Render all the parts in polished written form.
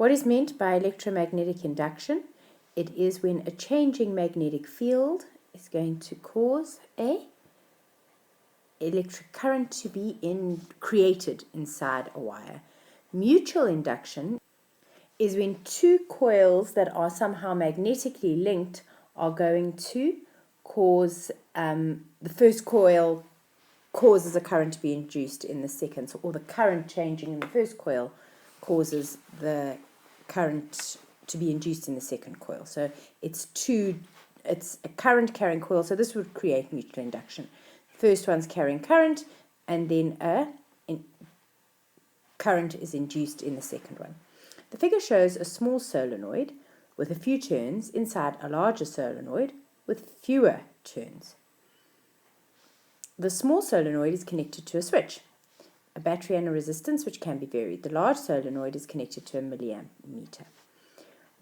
What is meant by electromagnetic induction? It is when a changing magnetic field is going to cause a electric current to be created inside a wire. Mutual induction is when two coils that are somehow magnetically linked are going to cause, the first coil causes a current to be induced in the second, or the current changing in the first coil causes the current to be induced in the second coil. So it's a current carrying coil, so this would create mutual induction. First one's carrying current, and then current is induced in the second one. The figure shows a small solenoid with a few turns inside a larger solenoid with fewer turns. The small solenoid is connected to a switch, a battery and a resistance which can be varied. The large solenoid is connected to a milliammeter.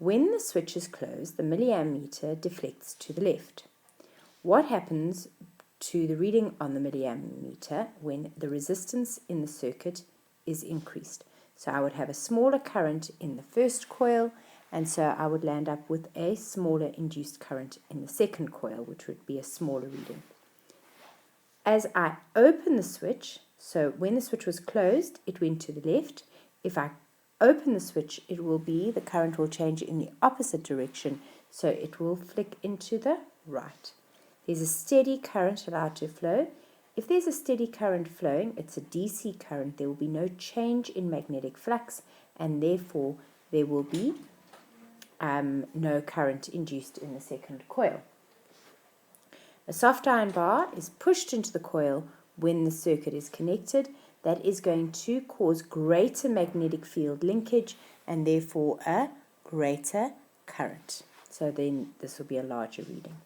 When the switch is closed, the milliammeter deflects to the left. What happens to the reading on the milliammeter when the resistance in the circuit is increased? So I would have a smaller current in the first coil, and so I would land up with a smaller induced current in the second coil, which would be a smaller reading. As I open the switch, so when the switch was closed, it went to the left. If I open the switch, the current will change in the opposite direction, so it will flick into the right. There's a steady current allowed to flow. If there's a steady current flowing, it's a DC current. There will be no change in magnetic flux, and therefore there will be no current induced in the second coil. A soft iron bar is pushed into the coil when the circuit is connected. That is going to cause greater magnetic field linkage and therefore a greater current. So then this will be a larger reading.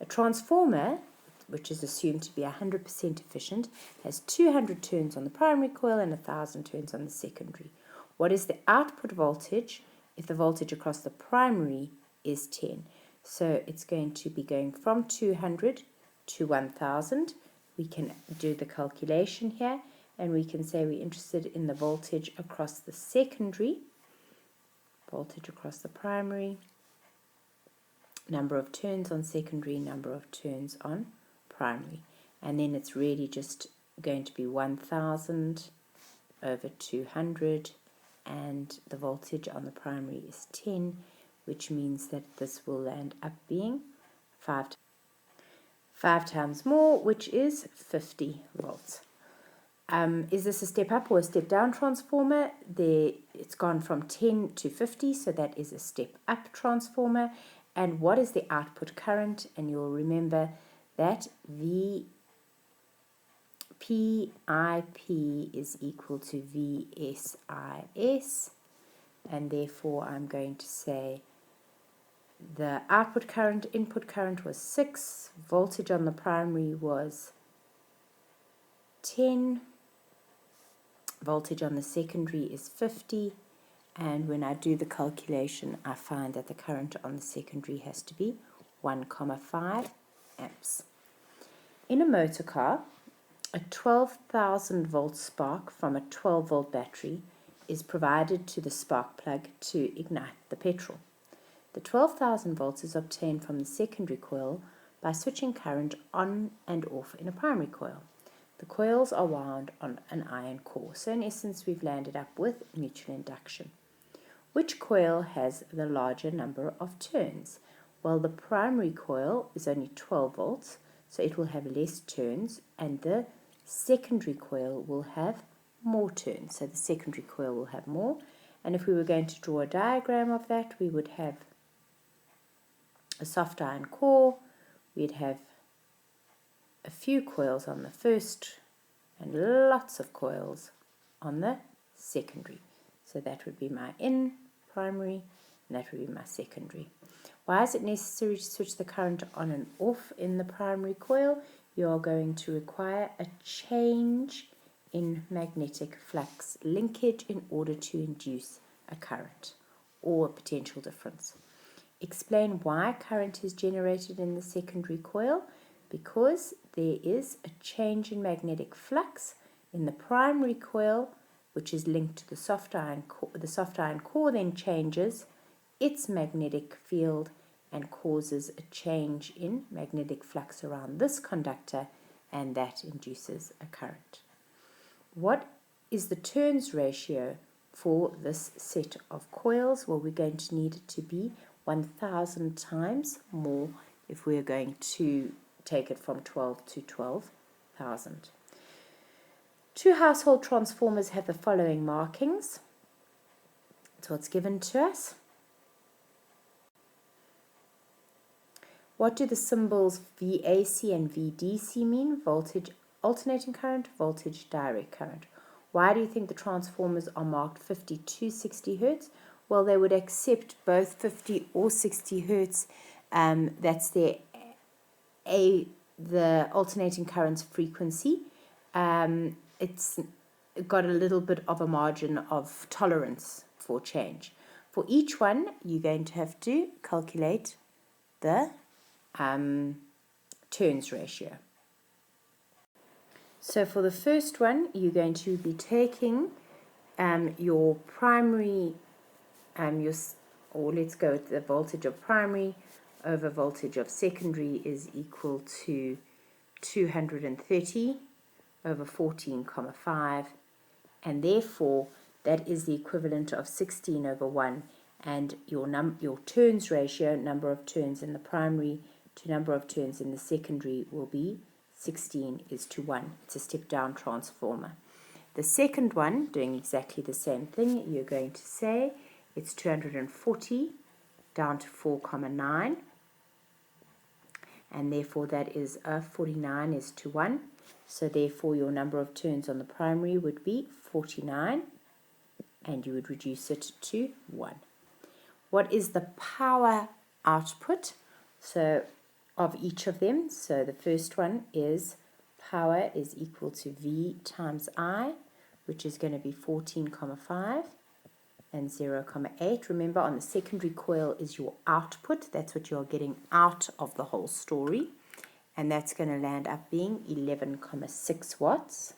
A transformer, which is assumed to be 100% efficient, has 200 turns on the primary coil and 1,000 turns on the secondary. What is the output voltage if the voltage across the primary is 10? So it's going to be going from 200 to 1,000. We can do the calculation here, and we can say we're interested in the voltage across the secondary, voltage across the primary, number of turns on secondary, number of turns on primary. And then it's really just going to be 1,000 over 200, and the voltage on the primary is 10, which means that this will land up being 5 times more, which is 50 volts. Is this a step up or a step down transformer? It's gone from 10 to 50, so that is a step up transformer. And what is the output current? And you'll remember that the PIP is equal to VSIS, and therefore I'm going to say the input current was 6, voltage on the primary was 10, voltage on the secondary is 50, and when I do the calculation, I find that the current on the secondary has to be 1,5 amps. In a motor car, a 12,000 volt spark from a 12 volt battery is provided to the spark plug to ignite the petrol. The 12,000 volts is obtained from the secondary coil by switching current on and off in a primary coil. The coils are wound on an iron core. So in essence, we've landed up with mutual induction. Which coil has the larger number of turns? Well, the primary coil is only 12 volts, so it will have less turns, and the secondary coil will have more turns. So the secondary coil will have more. And if we were going to draw a diagram of that, we would have a soft iron core, we'd have a few coils on the first and lots of coils on the secondary. So that would be my in primary, and that would be my secondary. Why is it necessary to switch the current on and off in the primary coil? You are going to require a change in magnetic flux linkage in order to induce a current or a potential difference. Explain why current is generated in the secondary coil. Because there is a change in magnetic flux in the primary coil, which is linked to the soft iron core then changes its magnetic field and causes a change in magnetic flux around this conductor, and that induces a current. What is the turns ratio for this set of coils? Well, we're going to need it to be 1,000 times more if we're going to take it from 12 to 12,000. Two household transformers have the following markings. That's what's given to us. What do the symbols VAC and VDC mean? Voltage alternating current, voltage direct current. Why do you think the transformers are marked 50 to 60 Hertz? Well, they would accept both 50 or 60 Hertz. That's the alternating current's frequency. It's got a little bit of a margin of tolerance for change. For each one, you're going to have to calculate the turns ratio. So for the first one, you're going to be taking your primary, or let's go with the voltage of primary over voltage of secondary is equal to 230 over 14,5, and therefore that is the equivalent of 16 over 1, and your turns ratio, number of turns in the primary to number of turns in the secondary, will be 16 is to 1. It's a step-down transformer. The second one, doing exactly the same thing, you're going to say it's 240 down to 4,9, and therefore that is 49 is to 1. So therefore your number of turns on the primary would be 49, and you would reduce it to 1. What is the power output of each of them? So the first one is power is equal to V times I, which is going to be 14,5 and 0,8. Remember, on the secondary coil is your output. That's what you're getting out of the whole story. And that's going to land up being 11,6 watts.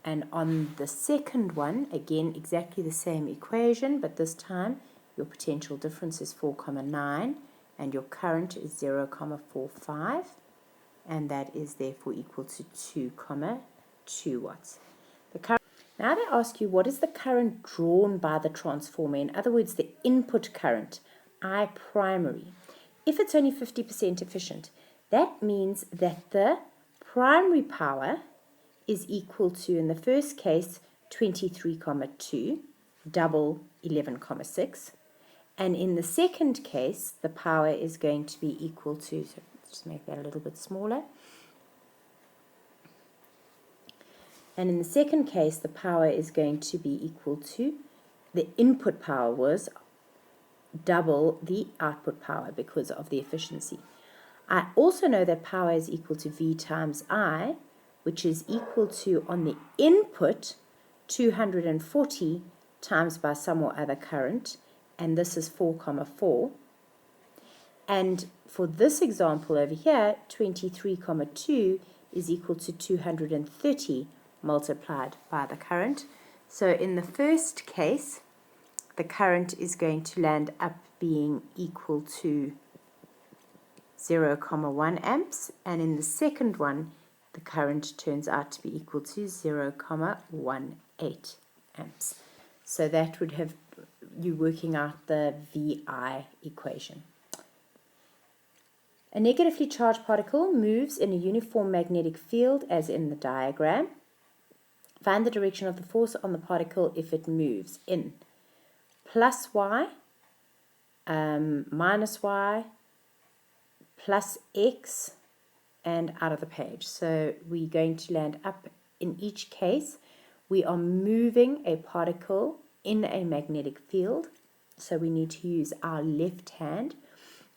And on the second one, again, exactly the same equation, but this time your potential difference is 4,9 and your current is 0,45, and that is therefore equal to 2,2 watts. Now they ask you, what is the current drawn by the transformer? In other words, the input current, I primary. If it's only 50% efficient, that means that the primary power is equal to, in the first case, 23,2, double 11,6. And in the second case, the power is going to be equal to, so just make that a little bit smaller. And in the second case, the power is going to be equal to, the input power was double the output power because of the efficiency. I also know that power is equal to V times I, which is equal to, on the input, 240 times by some or other current, and this is 4,4. And for this example over here, 23,2 is equal to 230 multiplied by the current. So in the first case, the current is going to land up being equal to 0,1 amps, and in the second one, the current turns out to be equal to 0,18 amps. So that would have you working out the VI equation. A negatively charged particle moves in a uniform magnetic field as in the diagram. Find the direction of the force on the particle if it moves in plus y, minus y, plus x, and out of the page. So we're going to land up, in each case, we are moving a particle in a magnetic field. So we need to use our left hand.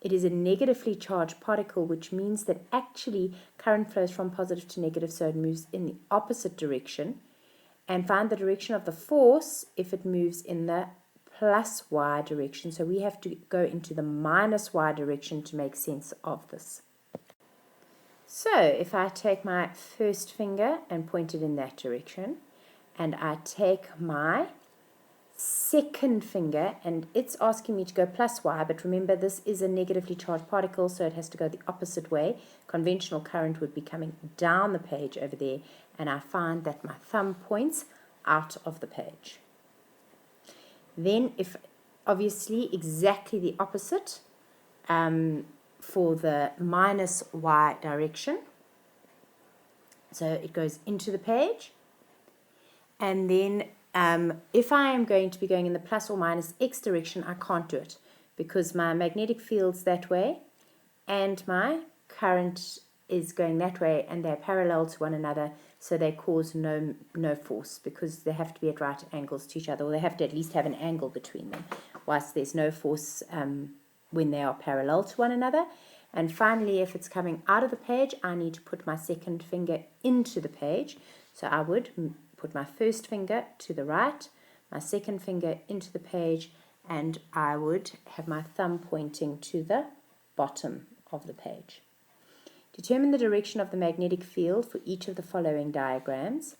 It is a negatively charged particle, which means that actually current flows from positive to negative, so it moves in the opposite direction. And find the direction of the force if it moves in the plus y direction. So we have to go into the minus y direction to make sense of this. So if I take my first finger and point it in that direction, and I take my second finger, and it's asking me to go plus y, but remember this is a negatively charged particle, so it has to go the opposite way. Conventional current would be coming down the page over there, and I find that my thumb points out of the page. Then, if obviously exactly the opposite for the minus y direction, so it goes into the page, and then if I am going to be going in the plus or minus x direction, I can't do it because my magnetic field's that way and my current is going that way, and they're parallel to one another, so they cause no force because they have to be at right angles to each other, or they have to at least have an angle between them, whilst there's no force when they are parallel to one another. And finally, if it's coming out of the page, I need to put my second finger into the page. So I would put my first finger to the right, my second finger into the page, and I would have my thumb pointing to the bottom of the page. Determine the direction of the magnetic field for each of the following diagrams,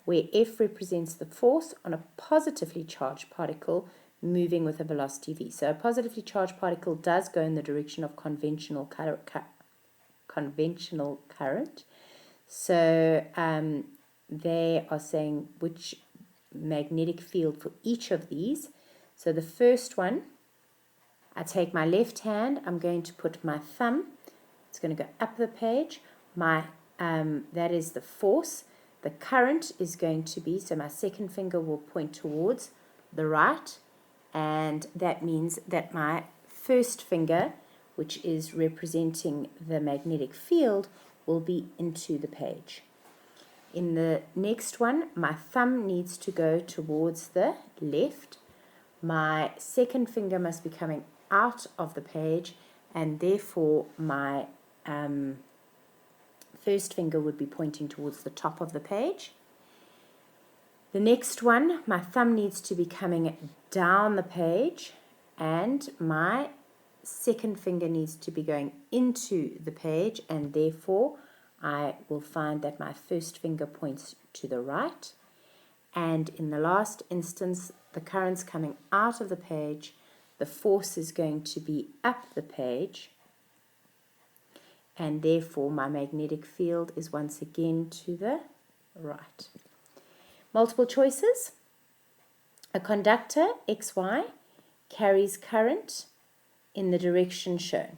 where F represents the force on a positively charged particle moving with a velocity v. So a positively charged particle does go in the direction of conventional current. So they are saying which magnetic field for each of these. So the first one, I take my left hand, I'm going to put my thumb, it's going to go up the page, that is the force. The current is going to be, so my second finger will point towards the right, and that means that my first finger, which is representing the magnetic field, will be into the page. In the next one, my thumb needs to go towards the left. My second finger must be coming out of the page, and therefore my first finger would be pointing towards the top of the page. The next one, my thumb needs to be coming down the page, and my second finger needs to be going into the page, and therefore I will find that my first finger points to the right. And in the last instance, the current's coming out of the page, the force is going to be up the page, and therefore my magnetic field is once again to the right. Multiple choices. A conductor, XY, carries current in the direction shown.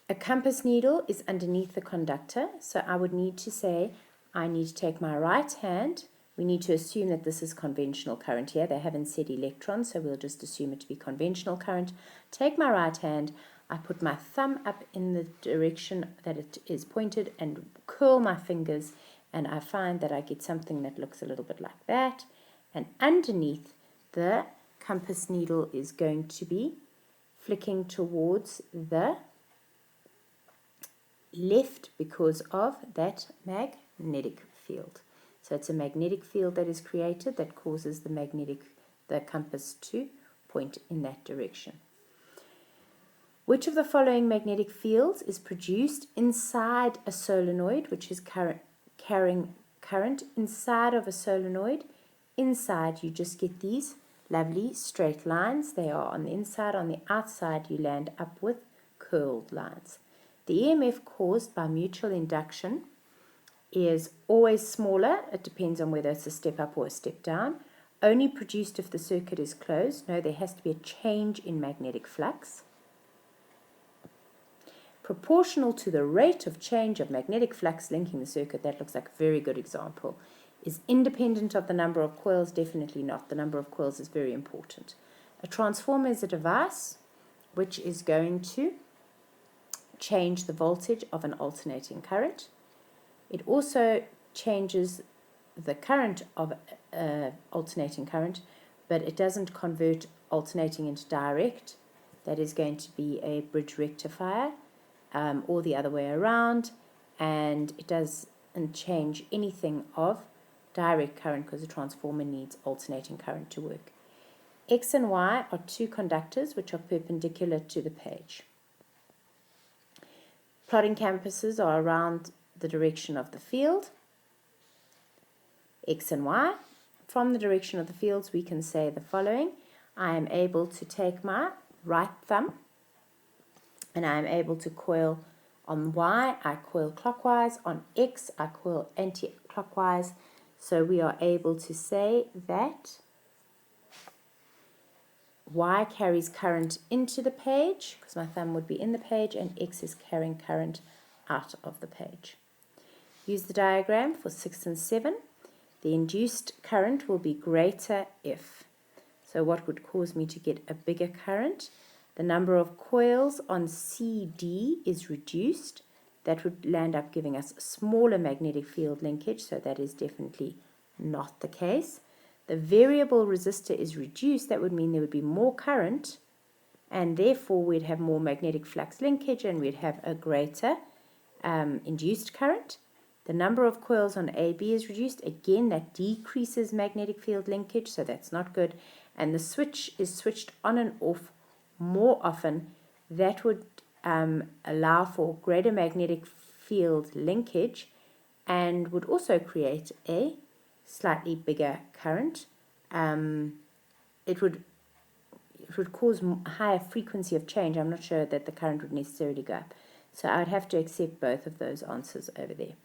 A compass needle is underneath the conductor, so I would need to say I need to take my right hand. We need to assume that this is conventional current here. They haven't said electrons, so we'll just assume it to be conventional current. Take my right hand, I put my thumb up in the direction that it is pointed and curl my fingers, and I find that I get something that looks a little bit like that. And underneath, the compass needle is going to be flicking towards the left because of that magnetic field. So it's a magnetic field that is created that causes the compass to point in that direction. Which of the following magnetic fields is produced inside a solenoid, which is carrying current inside of a solenoid? Inside, you just get these lovely straight lines. They are on the inside. On the outside, you land up with curled lines. The EMF caused by mutual induction is always smaller. It depends on whether it's a step up or a step down. Only produced if the circuit is closed. No, there has to be a change in magnetic flux. Proportional to the rate of change of magnetic flux linking the circuit, that looks like a very good example. Is independent of the number of coils? Definitely not. The number of coils is very important. A transformer is a device which is going to change the voltage of an alternating current. It also changes the current of alternating current, but it doesn't convert alternating into direct. That is going to be a bridge rectifier, or the other way around, and it doesn't change anything of direct current because the transformer needs alternating current to work. X and Y are two conductors which are perpendicular to the page. Plotting compasses are around the direction of the field. X and Y. From the direction of the fields, we can say the following. I am able to take my right thumb and I am able to coil on Y, I coil clockwise, on X, I coil anti-clockwise. So we are able to say that Y carries current into the page, because my thumb would be in the page, and X is carrying current out of the page. Use the diagram for 6 and 7. The induced current will be greater if. So what would cause me to get a bigger current? The number of coils on CD is reduced. That would land up giving us a smaller magnetic field linkage, so that is definitely not the case. The variable resistor is reduced. That would mean there would be more current, and therefore we'd have more magnetic flux linkage and we'd have a greater induced current. The number of coils on AB is reduced. Again, that decreases magnetic field linkage, so that's not good. And the switch is switched on and off more often. That would allow for greater magnetic field linkage and would also create a slightly bigger current. It would cause a higher frequency of change. I'm not sure that the current would necessarily go up. So I would have to accept both of those answers over there.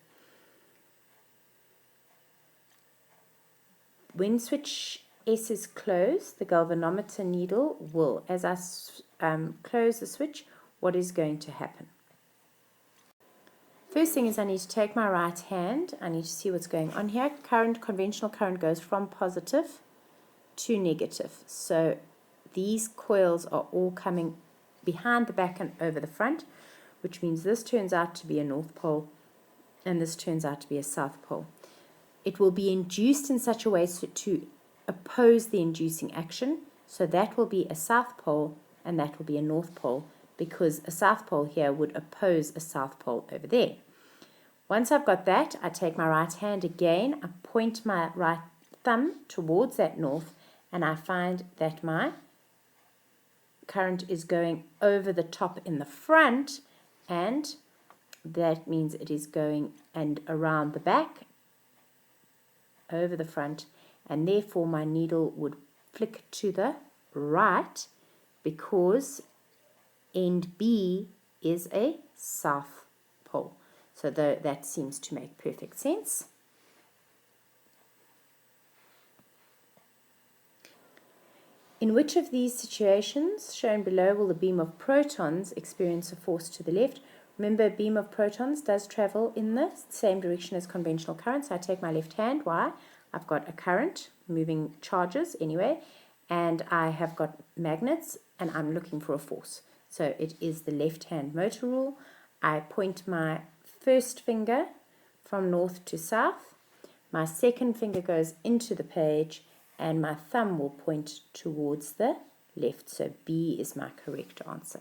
When switch S is closed, the galvanometer needle will, as I close the switch, what is going to happen? First thing is I need to take my right hand. I need to see what's going on here. Conventional current goes from positive to negative. So these coils are all coming behind the back and over the front, which means this turns out to be a north pole and this turns out to be a south pole. It will be induced in such a way to oppose the inducing action. So that will be a south pole and that will be a north pole, because a south pole here would oppose a south pole over there. Once I've got that, I take my right hand again, I point my right thumb towards that north, and I find that my current is going over the top in the front, and that means it is going and around the back, over the front, and therefore my needle would flick to the right because end B is a south pole. So that seems to make perfect sense. In which of these situations shown below will the beam of protons experience a force to the left? Remember, a beam of protons does travel in the same direction as conventional current. So I take my left hand. Why? I've got a current, moving charges anyway, and I have got magnets, and I'm looking for a force. So it is the left-hand motor rule. I point my first finger from north to south. My second finger goes into the page, and my thumb will point towards the left. So B is my correct answer.